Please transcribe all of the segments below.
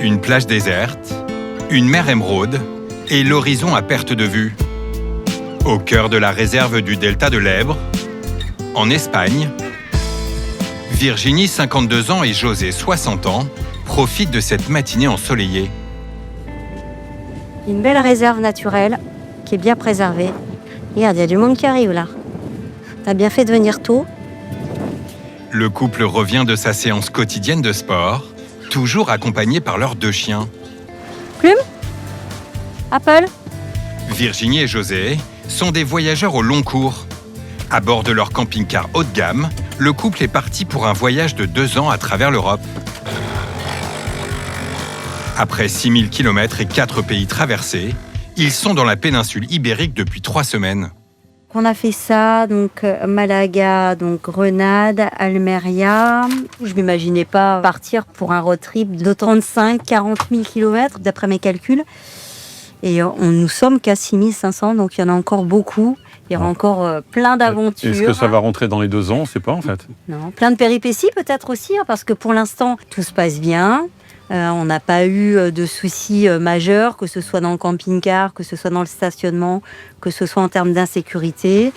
Une plage déserte, une mer émeraude et l'horizon à perte de vue. Au cœur de la réserve du delta de l'Èbre, en Espagne, Virginie, 52 ans, et José, 60 ans, profitent de cette matinée ensoleillée. Une belle réserve naturelle qui est bien préservée. Regarde, il y a du monde qui arrive là. T'as bien fait de venir tôt. Le couple revient de sa séance quotidienne de sport, toujours accompagné par leurs 2 chiens. Plume? Apple? Virginie et José sont des voyageurs au long cours. À bord de leur camping-car haut de gamme, le couple est parti pour un voyage de 2 ans à travers l'Europe. Après 6000 km et 4 pays traversés, ils sont dans la péninsule ibérique depuis 3 semaines. On a fait ça, donc Malaga, donc Grenade, Almeria. Je m'imaginais pas partir pour un road trip de 35-40 000 km, d'après mes calculs. Et nous sommes qu'à 6500, donc il y en a encore beaucoup. Il y aura encore plein d'aventures. Est-ce que ça va rentrer dans les 2 ans? On ne sait pas en fait. Non, plein de péripéties peut-être aussi, parce que pour l'instant, tout se passe bien. On n'a pas eu de soucis majeurs, que ce soit dans le camping-car, que ce soit dans le stationnement, que ce soit en termes d'insécurité.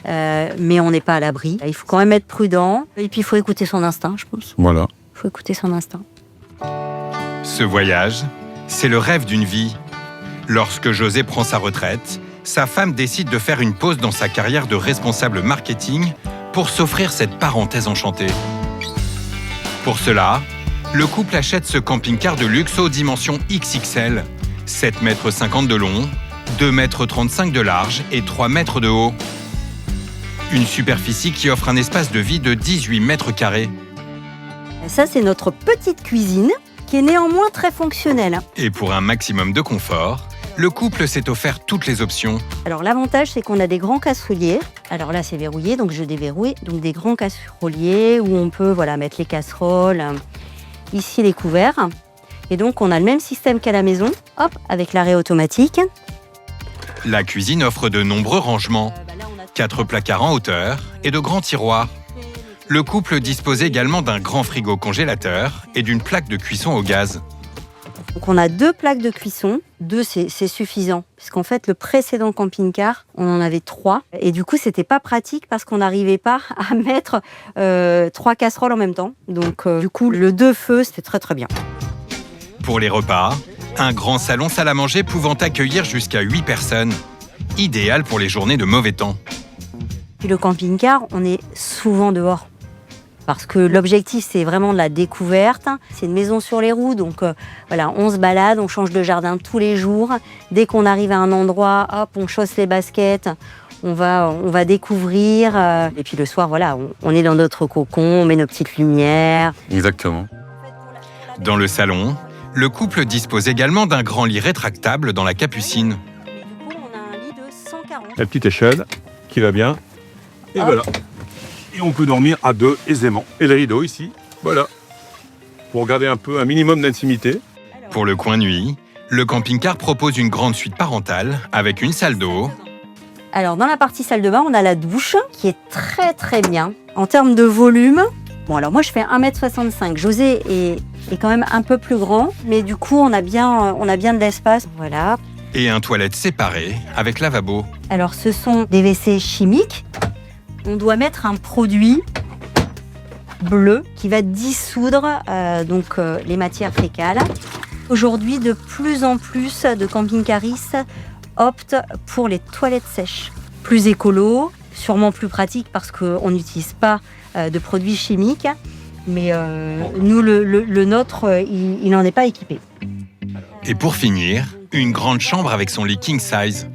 Mais on n'est pas à l'abri. Il faut quand même être prudent. Et puis il faut écouter son instinct, je pense. Voilà. Il faut écouter son instinct. Ce voyage, c'est le rêve d'une vie. Lorsque José prend sa retraite, sa femme décide de faire une pause dans sa carrière de responsable marketing pour s'offrir cette parenthèse enchantée. Pour cela, le couple achète ce camping-car de luxe aux dimensions XXL, 7,50 m de long, 2,35 m de large et 3 mètres de haut. Une superficie qui offre un espace de vie de 18 m². Ça, c'est notre petite cuisine qui est néanmoins très fonctionnelle. Et pour un maximum de confort, le couple s'est offert toutes les options. Alors l'avantage, c'est qu'on a des grands casseroliers. Alors là, c'est verrouillé, donc je déverrouille. Donc des grands casseroliers où on peut mettre les casseroles. Ici, les couverts. Et donc, on a le même système qu'à la maison, avec l'arrêt automatique. La cuisine offre de nombreux rangements, 4 placards en hauteur et de grands tiroirs. Le couple dispose également d'un grand frigo congélateur et d'une plaque de cuisson au gaz. Donc, on a 2 plaques de cuisson. 2, c'est suffisant. Puisqu'en fait, le précédent camping-car, on en avait 3. Et du coup, c'était pas pratique parce qu'on n'arrivait pas à mettre 3 casseroles en même temps. Donc, du coup, le 2 feux, c'était très très bien. Pour les repas, un grand salon salle à manger pouvant accueillir jusqu'à 8 personnes. Idéal pour les journées de mauvais temps. Puis le camping-car, on est souvent dehors. Parce que l'objectif, c'est vraiment de la découverte. C'est une maison sur les roues, donc on se balade, on change de jardin tous les jours. Dès qu'on arrive à un endroit, on chausse les baskets, on va découvrir. Et puis le soir, on est dans notre cocon, on met nos petites lumières. Exactement. Dans le salon, le couple dispose également d'un grand lit rétractable dans la capucine. Du coup, on a un lit de 140. La petite échelle qui va bien. Et voilà. Et on peut dormir à 2 aisément. Et le rideau ici, voilà. Pour garder un minimum d'intimité. Pour le coin nuit, le camping-car propose une grande suite parentale avec une salle d'eau. Alors, dans la partie salle de bain, on a la douche qui est très très bien. En termes de volume, alors moi je fais 1,65 m. José est quand même un peu plus grand, mais du coup on a bien de l'espace. Voilà. Et un toilette séparé avec lavabo. Alors, ce sont des WC chimiques. On doit mettre un produit bleu qui va dissoudre les matières fécales. Aujourd'hui, de plus en plus de camping-caristes optent pour les toilettes sèches. Plus écolo, sûrement plus pratique parce qu'on n'utilise pas de produits chimiques. Mais nous, le nôtre, il n'en est pas équipé. Et pour finir, une grande chambre avec son lit king size.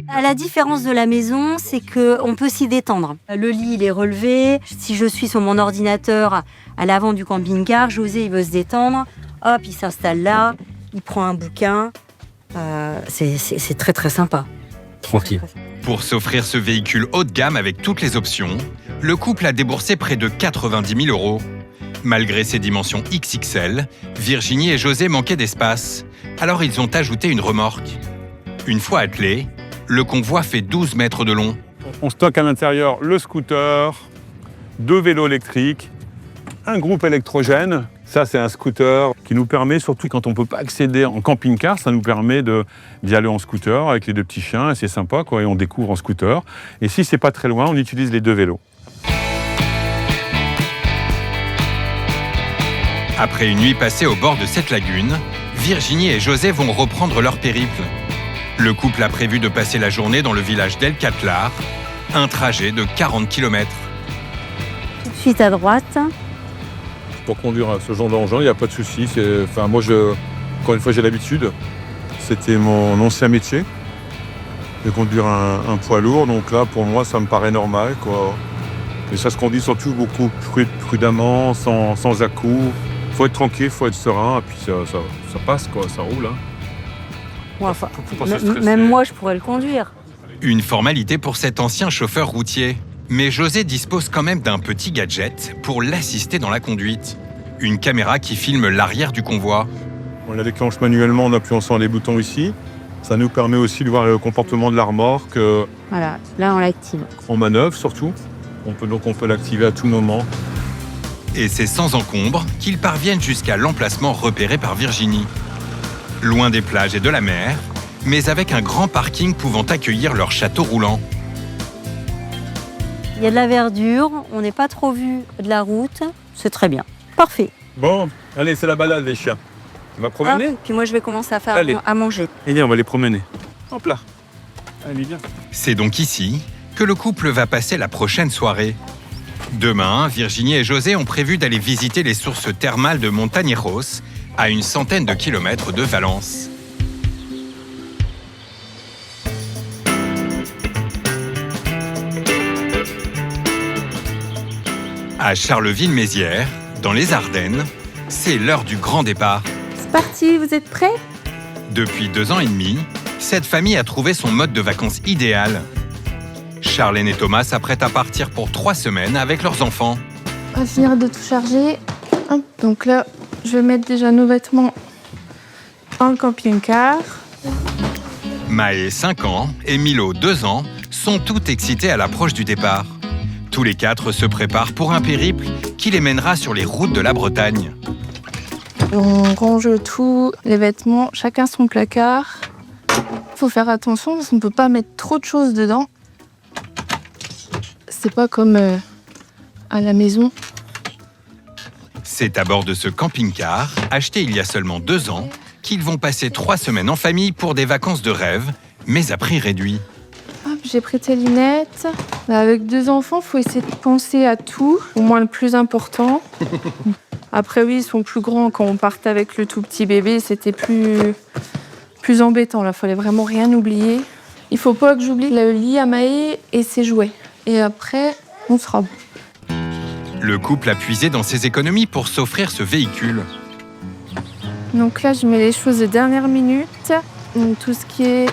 À la différence de la maison, c'est qu'on peut s'y détendre. Le lit, il est relevé. Si je suis sur mon ordinateur à l'avant du camping-car, José, il veut se détendre. Il s'installe là, il prend un bouquin. C'est très, très sympa. Tranquille. Pour s'offrir ce véhicule haut de gamme avec toutes les options, le couple a déboursé près de 90 000 €. Malgré ses dimensions XXL, Virginie et José manquaient d'espace. Alors ils ont ajouté une remorque. Une fois attelé, le convoi fait 12 mètres de long. On stocke à l'intérieur le scooter, 2 vélos électriques, un groupe électrogène Ça, c'est un scooter qui nous permet, surtout quand on ne peut pas accéder en camping-car, ça nous permet d'y aller en scooter avec les 2 petits chiens. Et c'est sympa, quoi, et on découvre en scooter. Et si c'est pas très loin, on utilise les 2 vélos. Après une nuit passée au bord de cette lagune, Virginie et José vont reprendre leur périple. Le couple a prévu de passer la journée dans le village d'El Catlar, un trajet de 40 km. Tout de suite à droite. Pour conduire ce genre d'engin, il n'y a pas de souci. Moi, encore une fois, j'ai l'habitude. C'était mon ancien métier de conduire un poids lourd. Donc là, pour moi, ça me paraît normal, quoi. Et ça se conduit surtout beaucoup prudemment, sans à-coups. Il faut être tranquille, il faut être serein, et puis ça passe, quoi, ça roule. Hein. Ouais, enfin, Faut pas se stresser. même moi, je pourrais le conduire. Une formalité pour cet ancien chauffeur routier. Mais José dispose quand même d'un petit gadget pour l'assister dans la conduite. Une caméra qui filme l'arrière du convoi. On la déclenche manuellement en appuyant sur les boutons ici. Ça nous permet aussi de voir le comportement de la remorque Voilà, là on l'active. en manœuvre surtout. On peut l'activer à tout moment. Et c'est sans encombre qu'ils parviennent jusqu'à l'emplacement repéré par Virginie. Loin des plages et de la mer, mais avec un grand parking pouvant accueillir leur château roulant. Il y a de la verdure, on n'est pas trop vu de la route, c'est très bien. Parfait. Bon, allez, c'est la balade les chiens. On va promener. Puis moi je vais commencer à faire Allez. à manger. Allez, on va les promener. Hop là. Allez, viens. C'est donc ici que le couple va passer la prochaine soirée. Demain, Virginie et José ont prévu d'aller visiter les sources thermales de Montañeros, à une centaine de kilomètres de Valence. À Charleville-Mézières, dans les Ardennes, c'est l'heure du grand départ. C'est parti, vous êtes prêts? Depuis 2 ans et demi, cette famille a trouvé son mode de vacances idéal. Charlène et Thomas s'apprêtent à partir pour 3 semaines avec leurs enfants. On va finir de tout charger. Hop, donc là, je vais mettre déjà nos vêtements dans le camping-car. Maë, 5 ans, et Milo, 2 ans, sont tout excités à l'approche du départ. Tous les 4 se préparent pour un périple qui les mènera sur les routes de la Bretagne. On range tout, les vêtements, chacun son placard. Faut faire attention parce qu'on ne peut pas mettre trop de choses dedans. C'est pas comme à la maison. C'est à bord de ce camping-car, acheté il y a seulement 2 ans, qu'ils vont passer 3 semaines en famille pour des vacances de rêve, mais à prix réduit. Hop, j'ai pris tes lunettes. Avec 2 enfants, faut essayer de penser à tout, au moins le plus important. Après, oui, ils sont plus grands. Quand on partait avec le tout petit bébé, c'était plus embêtant. Là, fallait vraiment rien oublier. Il faut pas que j'oublie le lit à Maë et ses jouets. Et après, on sera bon. Le couple a puisé dans ses économies pour s'offrir ce véhicule. Donc là, je mets les choses de dernière minute. Donc, tout ce qui est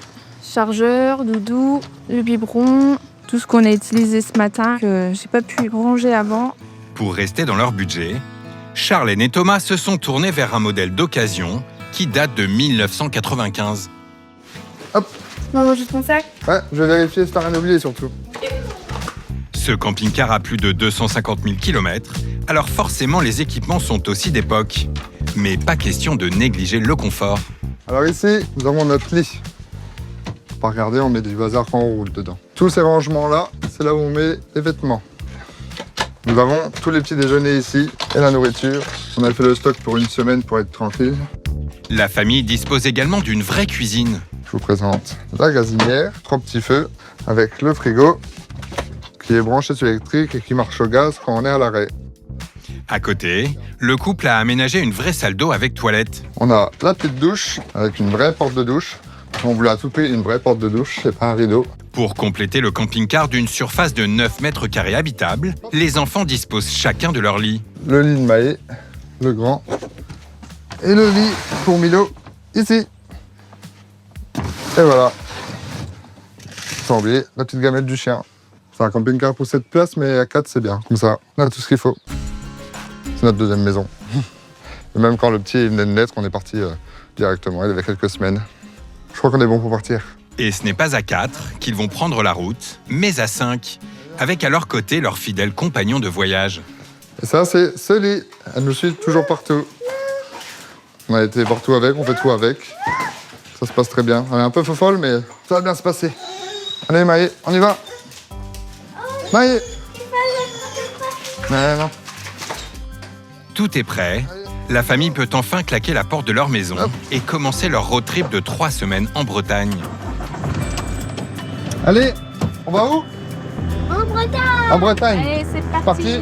chargeur, doudou, le biberon, tout ce qu'on a utilisé ce matin que j'ai pas pu ranger avant. Pour rester dans leur budget, Charlène et Thomas se sont tournés vers un modèle d'occasion qui date de 1995. Maman, juste ton sac. Ouais, je vais vérifier si t'as rien oublié surtout. Ce camping-car a plus de 250 000 km, alors forcément les équipements sont aussi d'époque. Mais pas question de négliger le confort. Alors ici, nous avons notre lit. Faut pas regarder, on met du bazar quand on roule dedans. Tous ces rangements-là, c'est là où on met les vêtements. Nous avons tous les petits déjeuners ici et la nourriture. On a fait le stock pour 1 semaine pour être tranquille. La famille dispose également d'une vraie cuisine. Je vous présente la gazinière, 3 petits feux avec le frigo qui est branché sur l'électrique et qui marche au gaz quand on est à l'arrêt. À côté, le couple a aménagé une vraie salle d'eau avec toilette. On a la petite douche avec une vraie porte de douche. On voulait à tout prix une vraie porte de douche, c'est pas un rideau. Pour compléter le camping-car d'une surface de 9 mètres carrés habitable, les enfants disposent chacun de leur lit. Le lit de Maë, le grand, et le lit pour Milo, ici. Et voilà. Sans oublier la petite gamelle du chien. C'est un camping-car pour 7 places, mais à 4 c'est bien. Comme ça, on a tout ce qu'il faut. C'est notre deuxième maison. Et même quand le petit venait de naître, on est parti directement. Il avait quelques semaines. Je crois qu'on est bon pour partir. Et ce n'est pas à 4 qu'ils vont prendre la route, mais à 5, avec à leur côté leur fidèle compagnon de voyage. Et ça, c'est Sully. Elle nous suit toujours partout. On a été partout avec, on fait tout avec. Ça se passe très bien. Elle est un peu folle, mais ça va bien se passer. Allez, Maï, on y va. Maï. Mais non. Tout est prêt. La famille peut enfin claquer la porte de leur maison Hop. et commencer leur road trip de 3 semaines en Bretagne. Allez, on va où? En Bretagne. En Bretagne. Allez, c'est parti. Parti.